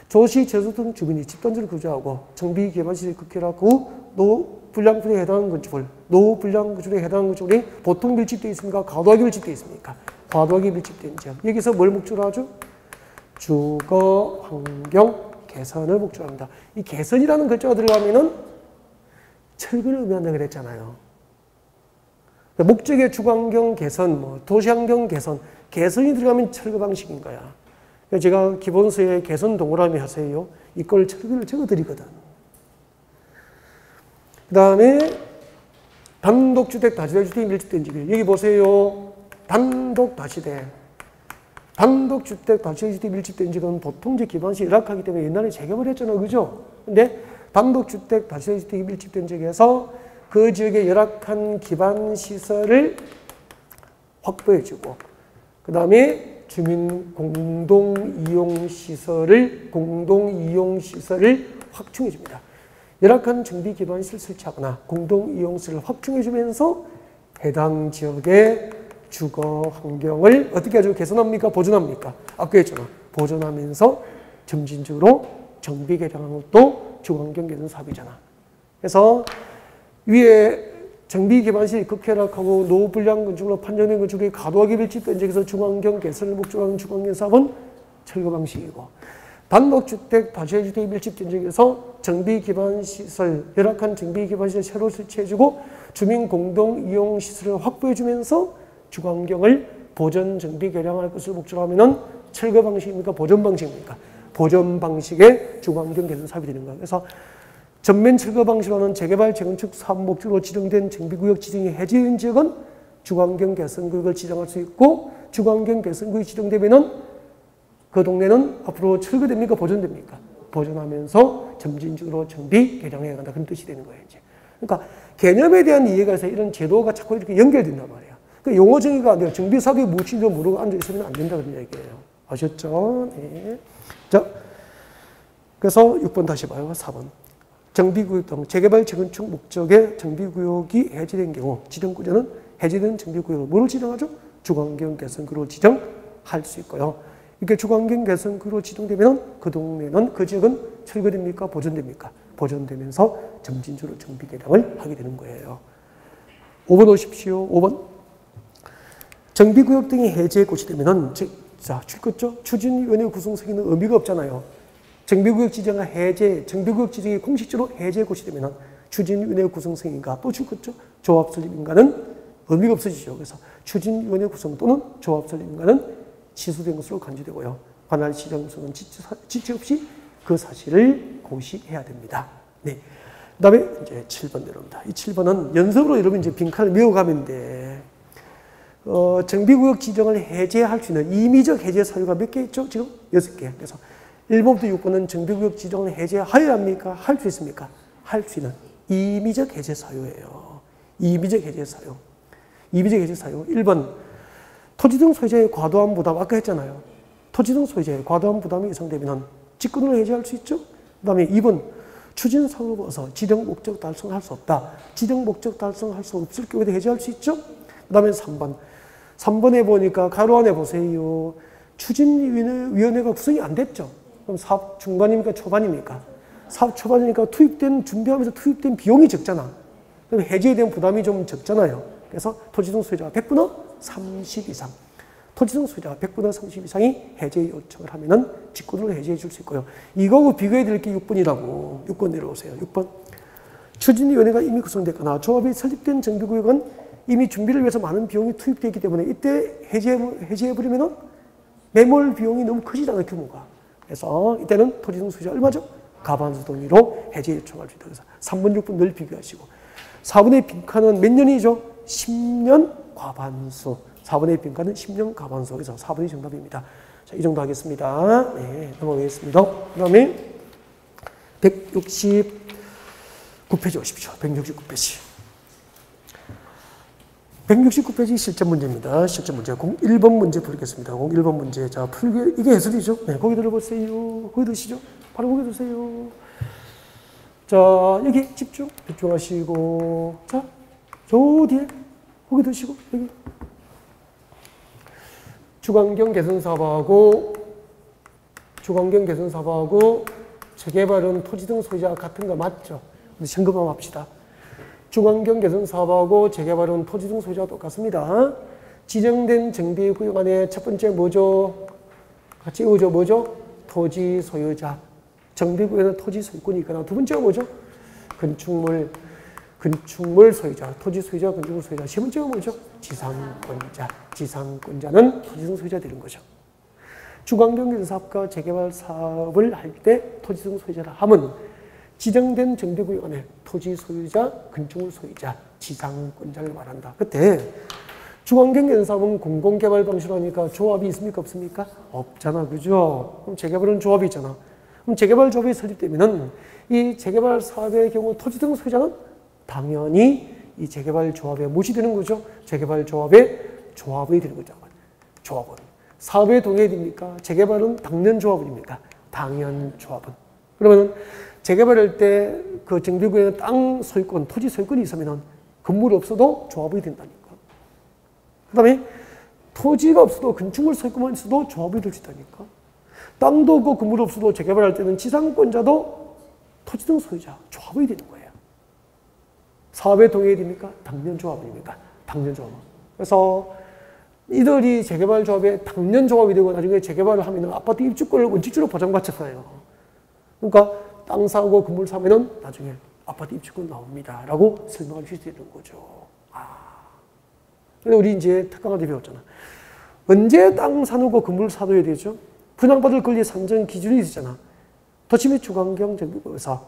S1: 조시 저소득 주민이 집단지로 거주하고 정비 기반 시설이 극히 열악하고 노후 불량 구조에 해당하는 건축물, 노후 불량 구조에 해당하는 건축물이 보통 밀집되어 있습니까? 과도하게 밀집되어 있습니까? 과도하게 밀집된 지역. 여기서 뭘 목적으로 하죠? 주거 환경 개선을 목적으로 합니다. 이 개선이라는 글자가 들어가면은 철거를 의미한다고 그랬잖아요. 목적의 주거 환경 개선, 뭐 도시 환경 개선, 개선이 들어가면 철거 방식인 거야. 제가 기본서에 개선 동그라미 하세요. 이걸 철거를 적어드리거든. 그 다음에 단독주택, 다주택이 밀집된 지역. 여기 보세요. 단독주택, 다주택이 밀집된 지역은 보통 이제 기반시 열악하기 때문에 옛날에 재개발 했잖아요. 그죠? 근데 단독주택, 다주택이 밀집된 지역에서 그 지역의 열악한 기반시설을 확보해주고, 그 다음에 주민 공동이용시설을 확충해 줍니다. 열악한 정비 기반 시설 설치하거나 공동이용시설을 확충해 주면서 해당 지역의 주거 환경을 어떻게 아주 개선합니까? 보존합니까? 아까 했잖아. 보존하면서 점진적으로 정비 개량하는 것도 주거환경 개선 사업이잖아. 그래서 위에 정비 기반시설이 극혈락하고 노후 불량 건축으로 판정된 건축이 과도하게 밀집된 지역에서 주거환경 개선을 목적으로 하는 주거환경 사업은 철거 방식이고, 단독주택, 다주택이 밀집된 지역에서 정비 기반 시설, 열악한 정비 기반 시설 새로 설치해주고 주민 공동 이용 시설을 확보해주면서 주거환경을 보존, 정비, 개량할 것을 목적으로 하면은 철거 방식입니까? 보존 방식입니까? 보존 방식의 주거환경 개선 사업이 되는 거예요. 그래서 전면 철거 방식으로는 재개발, 재건축 사업 목적으로 지정된 정비구역 지정이 해제된 지역은 주거환경 개선구역을 지정할 수 있고, 주거환경 개선구역이 지정되면은 그 동네는 앞으로 철거됩니까? 보존됩니까? 보존하면서 점진적으로 정비, 개량해 간다. 그런 뜻이 되는 거예요, 이제. 그러니까 개념에 대한 이해가 해서 이런 제도가 자꾸 이렇게 연결된단 말이에요. 그 용어 정의가 안 돼요. 정비 사업이 무엇인지 모르고 앉아 있으면 안 된다 그런 얘기예요. 아셨죠? 네. 자, 그래서 6번 다시 봐요. 4번. 정비구역 등 재개발, 재건축 목적의 정비구역이 해제된 경우 지정구역은 해제된 정비구역으로 뭐를 지정하죠? 주거환경 개선구역으로 지정할 수 있고요. 이렇게 주거환경 개선구역으로 지정되면 그 동네는, 그 지역은 철거됩니까? 보존됩니까? 보존되면서 점진적으로 정비 개량을 하게 되는 거예요. 5번 오십시오. 5번. 정비구역 등이 해제 곳이 되면은, 자, 추진위원회 구성성에는 의미가 없잖아요. 정비구역 지정과 해제, 정비구역 지정이 공식적으로 해제 곳이 되면 추진위원회 구성성인가 또 줄겠죠. 조합 설립인가는 의미가 없어지죠. 그래서 추진위원회 구성 또는 조합 설립인가는 취소된 것으로 간주되고요. 관할 시정소는 지체 없이 그 사실을 고시해야 됩니다. 네. 그 다음에 이제 7번 내려옵니다. 이 7번은 연속으로 여러분 이제 빈칸을 메워가면 돼. 정비구역 지정을 해제할 수 있는 임의적 해제 사유가 몇 개 있죠? 지금 6개. 그래서 1번부터 6번은 정비구역 지정을 해제하여야 합니까? 할 수 있습니까? 할 수 있는 임의적 해제 사유예요. 임의적 해제 사유. 임의적 해제 사유. 1번. 토지 등 소유자의 과도한 부담. 아까 했잖아요. 토지 등 소유자의 과도한 부담이 예상되면 직권으로 해제할 수 있죠. 그 다음에 2번. 추진사업을 벗어 지정 목적 달성할 수 없다. 지정 목적 달성할 수 없을 경우에도 해제할 수 있죠. 그 다음에 3번. 3번에 보니까 가로 안에 보세요. 추진위원회가 구성이 안 됐죠. 그럼 사업 중반입니까? 초반입니까? 사업 초반이니까 준비하면서 투입된 비용이 적잖아. 그럼 해제에 대한 부담이 좀 적잖아요. 그래서 토지등 소유자가 100분의 30 이상. 토지등 소유자가 100분의 30 이상이 해제 요청을 하면은 직권으로 해제해 줄 수 있고요. 이거하고 비교해 드릴 게 6번이라고. 6번 내려오세요. 6번. 추진위원회가 이미 구성됐거나 조합이 설립된 정비구역은 이미 준비를 위해서 많은 비용이 투입되어 있기 때문에 이때 해제해버리면은 매몰 비용이 너무 크지잖아요, 규모가. 그래서 이때는 토지등 소유자 얼마죠? 과반수 동의로 해제 요청할 수 있다. 그래서 3번, 6번 늘 비교하시고. 4번의 빈칸은 몇 년이죠? 10년 과반수. 4번의 빈칸은 10년 과반수. 그래서 4번이 정답입니다. 자, 이 정도 하겠습니다. 네, 넘어가겠습니다. 그 다음에 169페이지 오십시오. 169페이지. 169페이지 실전 문제입니다. 실전 문제. 01번 문제 풀겠습니다. 01번 문제. 자, 풀게, 이게 해설이죠? 네, 거기 들어보세요. 거기 드시죠? 바로 거기 드세요. 자, 여기 집중하시고. 자, 저 뒤에. 거기 드시고, 여기. 주거환경 개선 사업하고, 재개발은 토지 등 소유자가 같은 거 맞죠? 근데 점검만 합시다. 주거환경 개선 사업하고 재개발은 토지 등 소유자가 똑같습니다. 지정된 정비구역 안에 첫 번째 뭐죠? 같이 외우죠. 뭐죠? 토지 소유자. 정비구역에는 토지 소유권이 있거나 두 번째가 뭐죠? 건축물 소유자. 토지 소유자, 건축물 소유자. 세 번째가 뭐죠? 지상권자. 지상권자는 토지 등 소유자 되는 거죠. 주거환경 개선 사업과 재개발 사업을 할 때 토지 등 소유자라 하면 지정된 정비구역 안에 토지 소유자, 건축물 소유자, 지상권자를 말한다. 그때 주거환경 개선 사업은 공공개발 방식으로 하니까 조합이 있습니까? 없습니까? 없잖아. 그죠? 그럼 재개발은 조합이 있잖아. 그럼 재개발 조합이 설립되면은 이 재개발 사업의 경우 토지 등 소유자는 당연히 이 재개발 조합에 무엇이 되는 거죠? 재개발 조합의 조합이 되는 거죠. 조합은. 사업에 동의해야 됩니까? 재개발은 당연조합원입니까? 당연조합원. 그러면 재개발할 때 그 정비구역에 땅 소유권, 토지 소유권이 있으면 건물이 없어도 조합이 된다니까. 그 다음에 토지가 없어도 건축물 소유권만 있어도 조합이 될 수 있다니까. 땅도 없고 건물이 없어도 재개발할 때는 지상권자도 토지 등 소유자, 조합이 되는 거예요. 사업에 동의해야 됩니까? 당연조합원입니까? 당연조합원. 그래서 이들이 재개발 조합에 당연조합이 되고 나중에 재개발을 하면 아파트 입주권을 원칙적으로 보장받잖아요. 그러니까 땅 사고 건물 사면은 나중에 아파트 입주권 나옵니다. 라고 설명할 수 있는 거죠. 근데 우리 이제 특강할 때 배웠잖아. 언제 땅 사놓고 건물 사둬야 되죠? 분양받을 권리 산정 기준이 있었잖아. 도시 및 주관경 정비법에서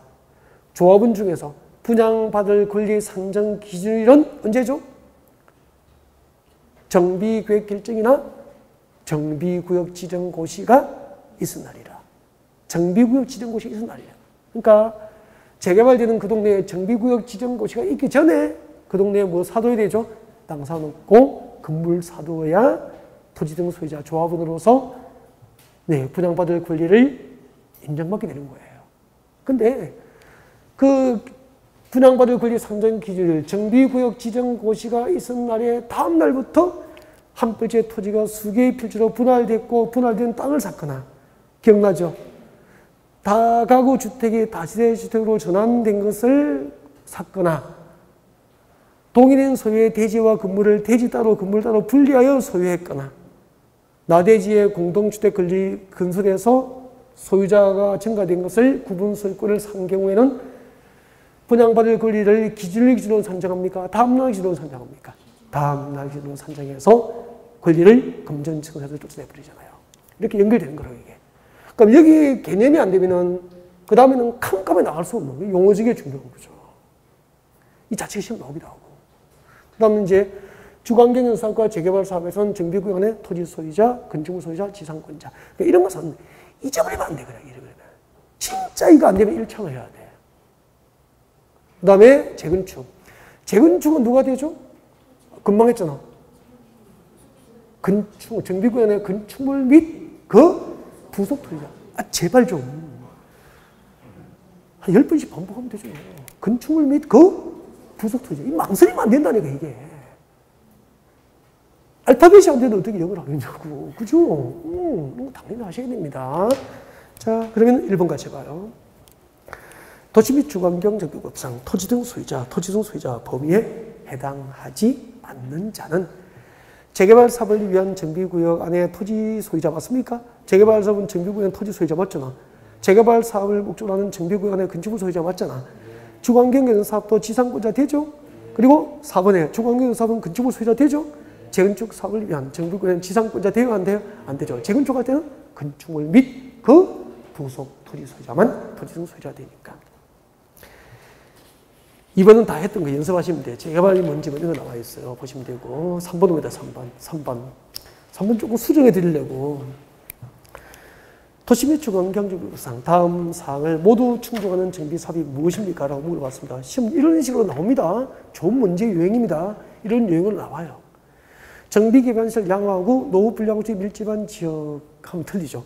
S1: 조합원 중에서 분양받을 권리 산정 기준일은 언제죠? 정비계획 결정이나 정비구역 지정고시가 있은 날이라. 정비구역 지정고시가 있은 날이야. 그러니까 재개발되는 그 동네에 정비구역 지정고시가 있기 전에 그 동네에 뭐 사둬야 되죠? 땅 사놓고 건물 사둬야 토지 등 소유자 조합원으로서 분양받을 권리를 인정받게 되는 거예요. 근데 그 분양받을 권리 산정 기준일 정비구역 지정고시가 있은 날에 다음 날부터 한 펼치의 토지가 수개의 필지로 분할됐고 분할된 땅을 샀거나 기억나죠? 다가구 주택이 다시대 주택으로 전환된 것을 샀거나 동일인 소유의 대지와 건물을 대지 따로 건물 따로 분리하여 소유했거나 나대지의 공동주택 권리 건설에서 소유자가 증가된 것을 구분 소유권을 산 경우에는 분양받을 권리를 기준일 기준으로 산정합니까? 다음날 기준으로 산정합니까? 다음날 기준으로 산정해서 권리를 금전청사에서 쫓아내버리잖아요. 이렇게 연결되는 거라고 이게. 그럼 여기 개념이 안 되면은 그 다음에는 캄캄에 나갈 수 없는 거예요. 용어지게 중요한 거죠. 이 자체가 시험 나오기도 하고. 그 다음에 이제 주관경 사업과 재개발 사업에서는 정비구역 안에 토지 소유자, 건축물 소유자, 지상권자. 그러니까 이런 것은 잊어버리면 안 돼. 그래. 이러면. 진짜 이거 안 되면 1차로 해야 돼. 그 다음에 재건축. 재건축은 누가 되죠? 금방 했잖아. 건축, 정비구역 안에 건축물 및 그 부속 토지자. 제발 좀. 한 10번씩 반복하면 되죠. 건축물 및 그 부속 토지자. 이 망설이면 안 된다니까, 이게. 알파벳이 안 되는데 어떻게 영어를 하겠냐고. 그죠? 당연히 하셔야 됩니다. 자, 그러면 1번 같이 봐요. 도시 및 주관경 정비법상 토지 등 소유자 범위에 해당하지 않는 자는 재개발 사업을 위한 정비구역 안에 토지 소유자 맞습니까? 재개발 사업은 정비구역 토지 소유자 맞잖아. 재개발 사업을 목적으로 하는 정비구역 안에 건축물 소유자 맞잖아. 주관경 사업도 지상권자 되죠? 그리고 4번에 주관경 사업은 건축물 소유자 되죠? 재건축 사업을 위한 정비구역은 지상권자 돼요? 안 돼요? 안 되죠. 재건축할 때는 건축물 및 그 부속 토지 소유자만 토지 등 소유자 되니까. 2번은 다 했던 거 연습하시면 돼요. 재개발이 뭔지 이런 거 나와 있어요. 보시면 되고. 3번 옵니다. 3번 조금 수정해 드리려고. 도시 및 주관경정비법상 다음 사항을 모두 충족하는 정비사업이 무엇입니까? 라고 물어봤습니다. 시험 이런 식으로 나옵니다. 좋은 문제 유형입니다. 이런 유형으로 나와요. 정비기반시설 양호하고 노후 불량구조에 밀집한 지역 하면 틀리죠.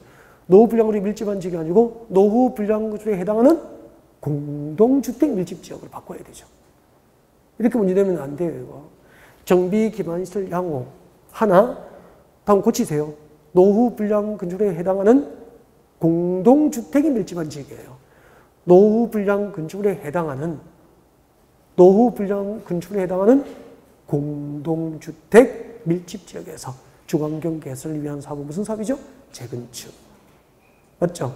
S1: 노후 불량구조에 밀집한 지역이 아니고 노후 불량구조에 해당하는 공동주택 밀집지역으로 바꿔야 되죠. 이렇게 문제되면 안 돼요, 이거. 정비기반시설 양호. 하나, 다음 고치세요. 노후 불량 건축에 해당하는 공동주택이 밀집한 지역이에요. 노후 불량 건축에 해당하는 공동주택 밀집지역에서 주관경 개설을 위한 사업은 무슨 사업이죠? 재건축. 맞죠?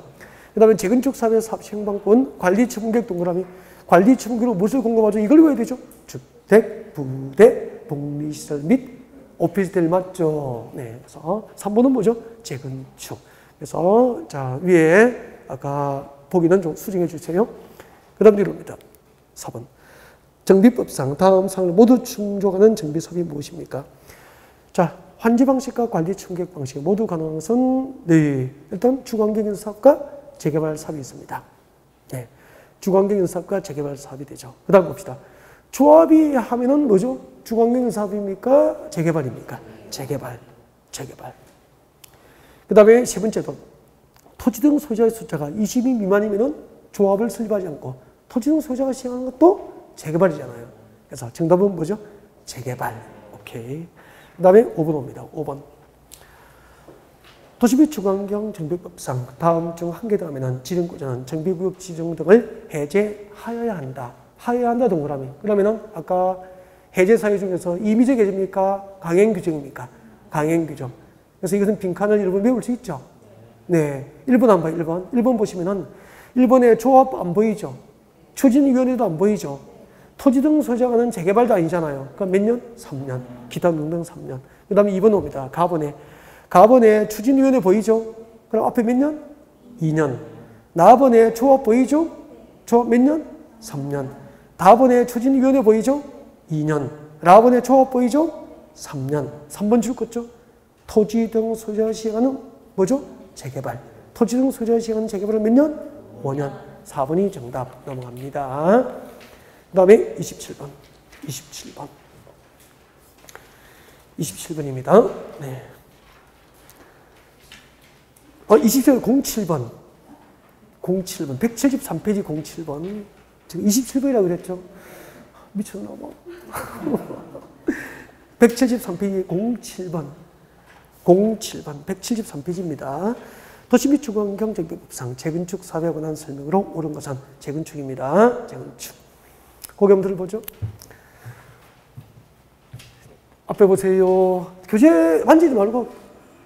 S1: 그 다음에 재건축 사업의 사업 시행방법은 관리처분계획 동그라미. 관리처분계획으로 무엇을 공급하죠? 이걸 외워야 되죠? 주택, 부대, 복리시설 및 오피스텔 맞죠? 네. 그래서 3번은 뭐죠? 재건축. 그래서 자 위에 아까 보기는 좀 수정해 주세요. 그 다음 뒤로입니다. 4번. 정비법상 다음 사항을 모두 충족하는 정비사업이 무엇입니까? 자, 환지 방식과 관리 충격 방식 모두 가능한 것은 네. 일단 주관경 사업과 재개발 사업이 있습니다. 네. 주관경 사업과 재개발 사업이 되죠. 그 다음 봅시다. 조합이 하면은 뭐죠? 주관경 사업입니까? 재개발입니까? 재개발. 그 다음에 세 번째도 토지 등 소유자의 숫자가 20이 미만이면 조합을 설립하지 않고 토지 등 소유자가 시행하는 것도 재개발이잖아요. 그래서 정답은 뭐죠? 재개발. 오케이. 그 다음에 5번 옵니다. 5번. 도시 및 주거환경 정비법상 다음 중 한 개 다음에는 지정구조는 정비구역 지정 등을 해제하여야 한다. 하여야 한다 동그라미. 그러면은 아까 해제 사유 중에서 임의적 해제입니까? 강행 규정입니까? 강행 규정. 그래서 이것은 빈칸을 여러분 외울 수 있죠? 네. 1번 안 봐요, 1번. 1번 보시면은 1번에 조합 안 보이죠? 추진위원회도 안 보이죠? 토지 등 소유자가 하는 재개발도 아니잖아요. 그러니까 몇 년? 3년. 기타 등등 3년. 그 다음에 2번 옵니다. 가번에 추진위원회 보이죠? 그럼 앞에 몇 년? 2년. 나번에 조합 보이죠? 조합 몇 년? 3년. 다번에 추진위원회 보이죠? 2년. 라번에 조합 보이죠? 3년. 3번 줄 거죠? 토지 등 소유자가 시행하는 뭐죠? 재개발. 토지 등 소유자가 시행하는 재개발은 몇 년? 5년. 4번이 정답 넘어갑니다. 그 다음에 27번. 27번입니다. 네. 27번, 07번. 173페이지 07번. 지금 27번이라고 그랬죠? 미쳤나 봐. 173페이지 07번. 173페이지입니다. 도시 및 주거환경 정비법상 재건축 사업에 관한 설명으로 옳은 것은 재건축입니다. 재건축. 고개 한번 들어보죠. 앞에 보세요. 교재 만지지 말고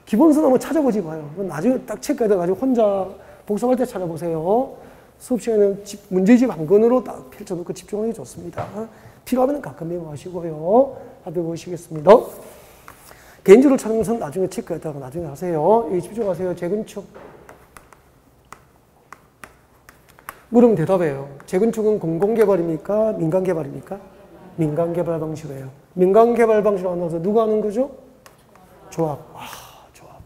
S1: 기본서는 한번 찾아보지 마요. 나중에 딱 체크해서 나중에 혼자 복습할 때 찾아보세요. 수업 시간에는 문제집 한 권으로 딱 펼쳐놓고 집중하는 게 좋습니다. 필요하면 가끔 메모하시고요. 앞에 보시겠습니다. 개인적으로 찾는 것은 나중에 체크했다가 나중에 하세요. 여기 집중하세요. 재건축. 물으면 대답해요. 재건축은 공공개발입니까? 민간개발입니까? 민간개발 방식이에요. 민간개발 방식으로 나눠서 누가 하는 거죠? 조합. 조합.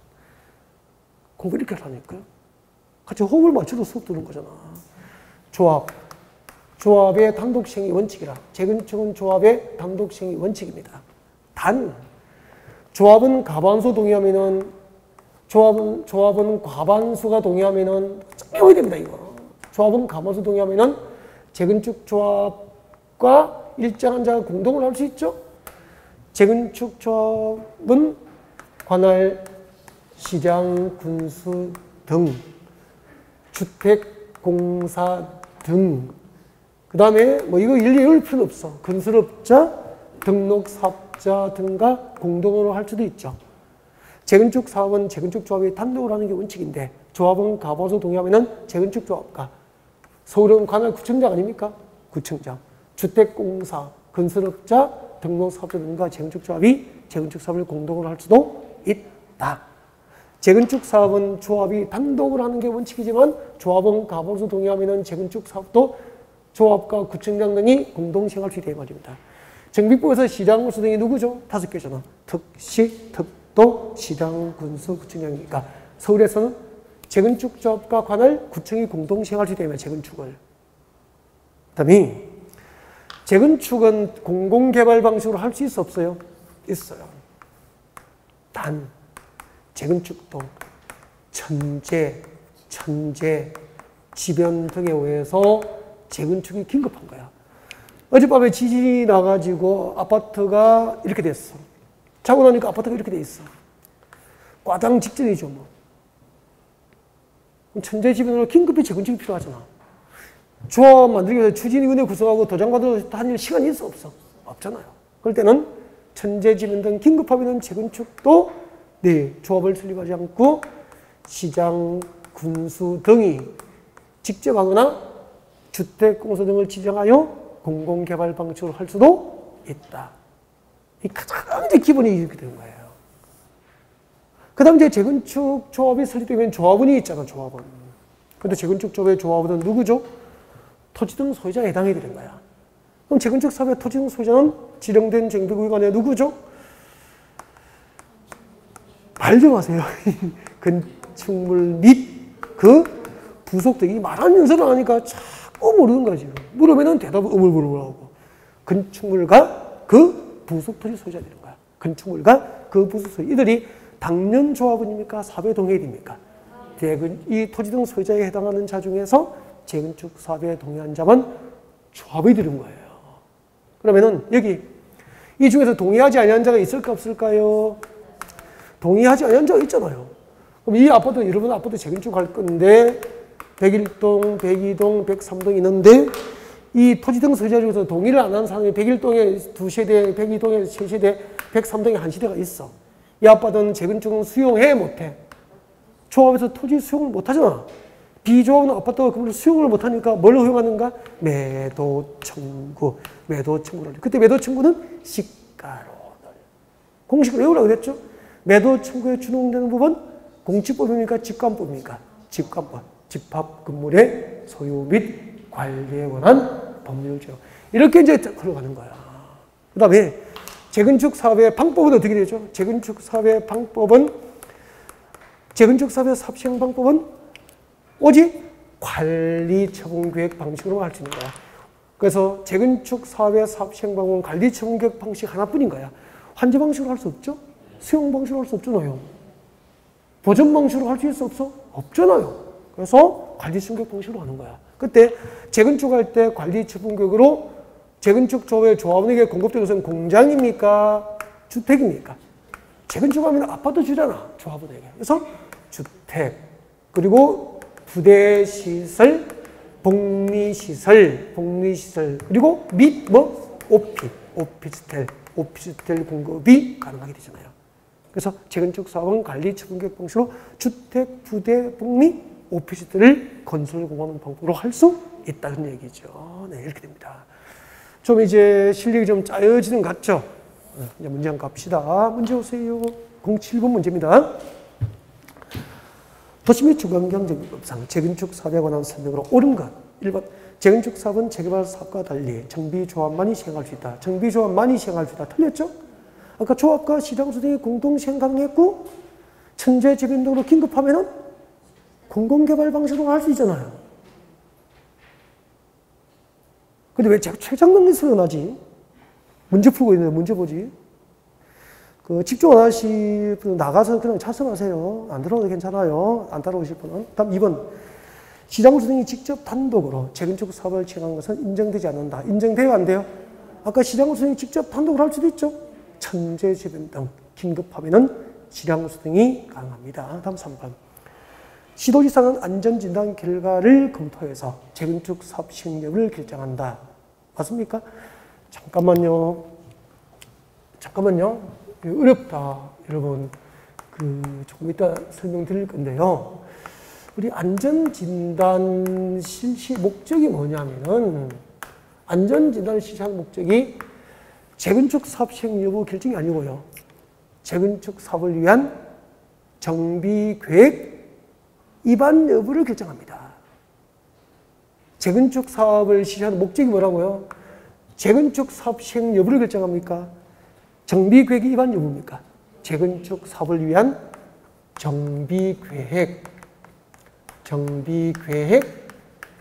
S1: 공부 이렇게 하라니까요. 같이 호흡을 맞춰서 수업 듣는 거잖아. 조합. 조합의 단독시행이 원칙이라. 재건축은 조합의 단독시행이 원칙입니다. 단, 조합은 과반수 동의하면은, 조합은 과반수가 동의하면은, 외워야 됩니다, 이거. 조합은 과반수 동의하면은, 재건축 조합과 일정한 자가 공동을 할 수 있죠? 재건축 조합은 관할, 시장, 군수 등, 주택공사 등, 그 다음에 뭐 이거 일일이 외울 필요는 없어. 건설업자, 등록사업자 등과 공동으로 할 수도 있죠. 재건축 사업은 재건축 조합이 단독으로 하는 게 원칙인데 조합은 과반수 동의하면은 재건축 조합과 서울은 관할 구청장 아닙니까? 구청장, 주택공사, 건설업자, 등록사업자 등과 재건축 조합이 재건축 사업을 공동으로 할 수도 있다. 재건축 사업은 조합이 단독으로 하는 게 원칙이지만 조합은 과반수 동의하면은 재건축 사업도 조합과 구청장 등이 공동 시행할 수 있다 이 말입니다. 정비법에서 시장, 군수 등이 누구죠? 5개잖아. 특시, 특도, 시장, 군수, 구청장이니까 서울에서는 재건축 조합과 관할 구청이 공동 시행할 수 있다면 재건축을. 그다음에 재건축은 공공개발 방식으로 할 수 있어 없어요? 있어요. 단 재건축도 천재, 지변 등에 의해서 재건축이 긴급한 거야. 어젯밤에 지진이 나가지고 아파트가 이렇게 됐어. 자고 나니까 아파트가 이렇게 돼 있어. 과당 직전이죠, 뭐. 천재지변으로 긴급히 재건축이 필요하잖아. 조합 만들기 위해서 추진위원회 구성하고 도장받으러 다닐 시간이 있어, 없어? 없잖아요. 그럴 때는 천재지변 등 긴급하면 재건축도 조합을 설립하지 않고 시장, 군수 등이 직접 하거나 주택공사 등을 지정하여 공공개발 방식으로 할 수도 있다. 이 가장 기본이 이렇게 되는 거예요. 그 다음 이제 재건축 조합이 설립되면 조합원이 있잖아, 조합원. 근데 재건축 조합의 조합원은 누구죠? 토지 등 소유자에 해당이 되는 거야. 그럼 재건축 사업의 토지 등 소유자는 지정된 정비구역 안에 누구죠? 말 좀 하세요. 건축물 및 그 부속 등이 말하는 연설을 하니까 자꾸 모르는 거야, 지금. 물으면은 대답을 우물우물하고. 건축물과 그 부속 토지 소유자 되는 거야. 건축물과 그 부속 소유. 이들이 당년 조합원입니까? 사업의 동일입니까? 이 토지 등 소유자에 해당하는 자 중에서 재건축 사업에 동의한 자만 조합이 되는 거예요. 그러면은 여기 이 중에서 동의하지 아니한 자가 있을까 없을까요? 동의하지 아니한 자가 있잖아요. 그럼 이 아파트, 여러분 아파트 재건축할 건데 101동, 102동, 103동 있는데 이 토지 등 소유자 중에서 동의를 안 하는 사람이 101동에 2세대, 102동에 3세대, 103동에 1세대가 있어. 이 아파트는 재건축은 수용해 못해? 조합에서 토지 수용을 못하잖아. 비조합은 아파트가 그걸 수용을 못하니까 뭘 허용하는가? 매도 청구. 매도 청구를. 그때 매도 청구는 시가로. 공식을 외우라고 그랬죠? 매도 청구에 준용되는 부분 공치법입니까? 집관법입니까? 집관법. 집합 건물의 소유 및 관리에 관한 법률제도. 이렇게 이제 흘러가는 거야. 그 다음에 재건축 사업의 방법은 어떻게 되죠? 재건축 사업의 방법은 재건축 사업의 사업 시행 방법은 오직 관리 처분 계획 방식으로 할 수 있는 거야. 그래서 재건축 사업의 사업 시행 방법은 관리 처분 계획 방식 하나뿐인 거야. 환제 방식으로 할 수 없죠? 수용 방식으로 할 수 없잖아요. 보전 방식으로 할 수 있어 없어? 없잖아요. 그래서 관리 처분 계획 방식으로 하는 거야. 그때 재건축할 때 관리 처분 계획으로 재건축 조합의 조합원에게 공급되는 것은 공장입니까? 주택입니까? 재건축하면 아파트 주잖아. 조합원에게. 그래서 주택, 그리고 부대시설, 복리시설, 그리고 및 오피스텔 공급이 가능하게 되잖아요. 그래서 재건축 사업은 관리 처분 계획 방식으로 주택, 부대, 복리, 오피스텔을 건설 공하는 방법으로 할 수 있다는 얘기죠. 네, 이렇게 됩니다. 좀 이제 실력이 좀 짜여지는 것 같죠? 이제 문제 한번 갑시다. 문제 오세요. 07번 문제입니다. 도시 및 주거환경 정비법상 재건축 사업에 관한 설명으로 옳은 것. 1번. 재건축 사업은 재개발 사업과 달리 정비조합만이 시행할 수 있다. 정비조합만이 시행할 수 있다. 틀렸죠? 아까 조합과 시장수 등이 공동 시행 가능했고 천재 재변동으로 긴급하면은 공공개발 방식으로 할 수 있잖아요. 근데 왜 자꾸 최장능이 쓰여나지? 문제 풀고 있는데 문제 보지? 집중 안 하실 분은 나가서 그냥 찬성하세요. 안 들어도 괜찮아요. 안 따라오실 분은. 다음 2번. 시장수 등이 직접 단독으로 재건축 사업을 진행한 것은 인정되지 않는다. 인정돼요? 안 돼요? 아까 시장수 등이 직접 단독으로 할 수도 있죠. 천재 재변 등 긴급하면은 시장수 등이 가능합니다. 다음 3번. 시도지사는 안전진단 결과를 검토해서 재건축 사업 시행 여부를 결정한다. 맞습니까? 잠깐만요. 어렵다. 여러분, 조금 이따 설명드릴 건데요. 우리 안전진단 실시 목적이 뭐냐면은, 안전진단 실시하는 목적이 재건축 사업 시행 여부 결정이 아니고요. 재건축 사업을 위한 정비계획 위반 여부를 결정합니다. 재건축 사업을 실시하는 목적이 뭐라고요? 재건축 사업 시행 여부를 결정합니까? 정비계획 위반 여부입니까? 재건축 사업을 위한 정비계획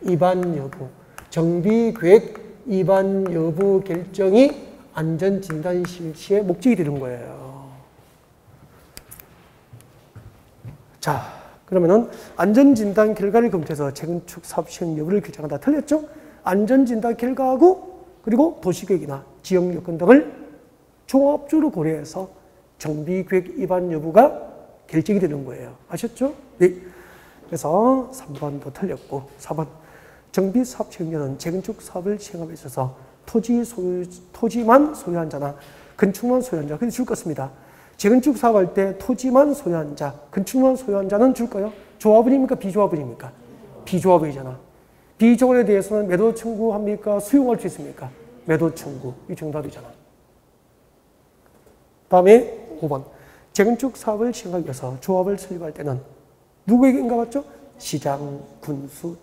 S1: 위반 여부. 정비계획 위반 여부 결정이 안전진단 실시의 목적이 되는 거예요. 자, 그러면은 안전진단 결과를 검토해서 재건축 사업 시행 여부를 결정한다. 틀렸죠? 안전진단 결과하고 그리고 도시계획이나 지역 여건 등을 종합적으로 고려해서 정비계획 위반 여부가 결정이 되는 거예요. 아셨죠? 네. 그래서 3번도 틀렸고 4번. 정비사업 시행자는 재건축 사업을 시행함에 있어서 토지만 소유한 자나 건축만 소유한 자, 그게 줄 것입니다. 재건축 사업할 때 토지만 소유한 자, 건축만 소유한 자는 줄까요? 조합원입니까? 비조합원입니까? 비조합원이잖아. 비조합원에 대해서는 매도 청구합니까? 수용할 수 있습니까? 매도 청구. 이 정답이잖아. 다음에 5번. 재건축 사업을 시행하기 위해서 조합을 설립할 때는 누구에게 인가받죠? 시장, 군수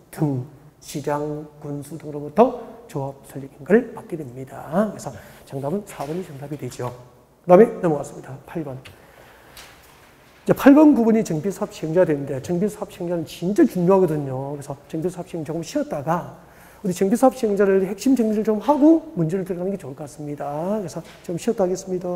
S1: 등으로부터 조합 설립 인가를 받게 됩니다. 그래서 정답은 4번이 정답이 되죠. 그 다음에 넘어갔습니다. 8번. 이제 8번, 9번이 정비사업 시행자가 되는데 정비사업 시행자는 진짜 중요하거든요. 그래서 정비사업 시행 조금 쉬었다가 우리 정비사업 시행자를 핵심 정리를 좀 하고 문제를 들어가는 게 좋을 것 같습니다. 그래서 좀 쉬었다 하겠습니다.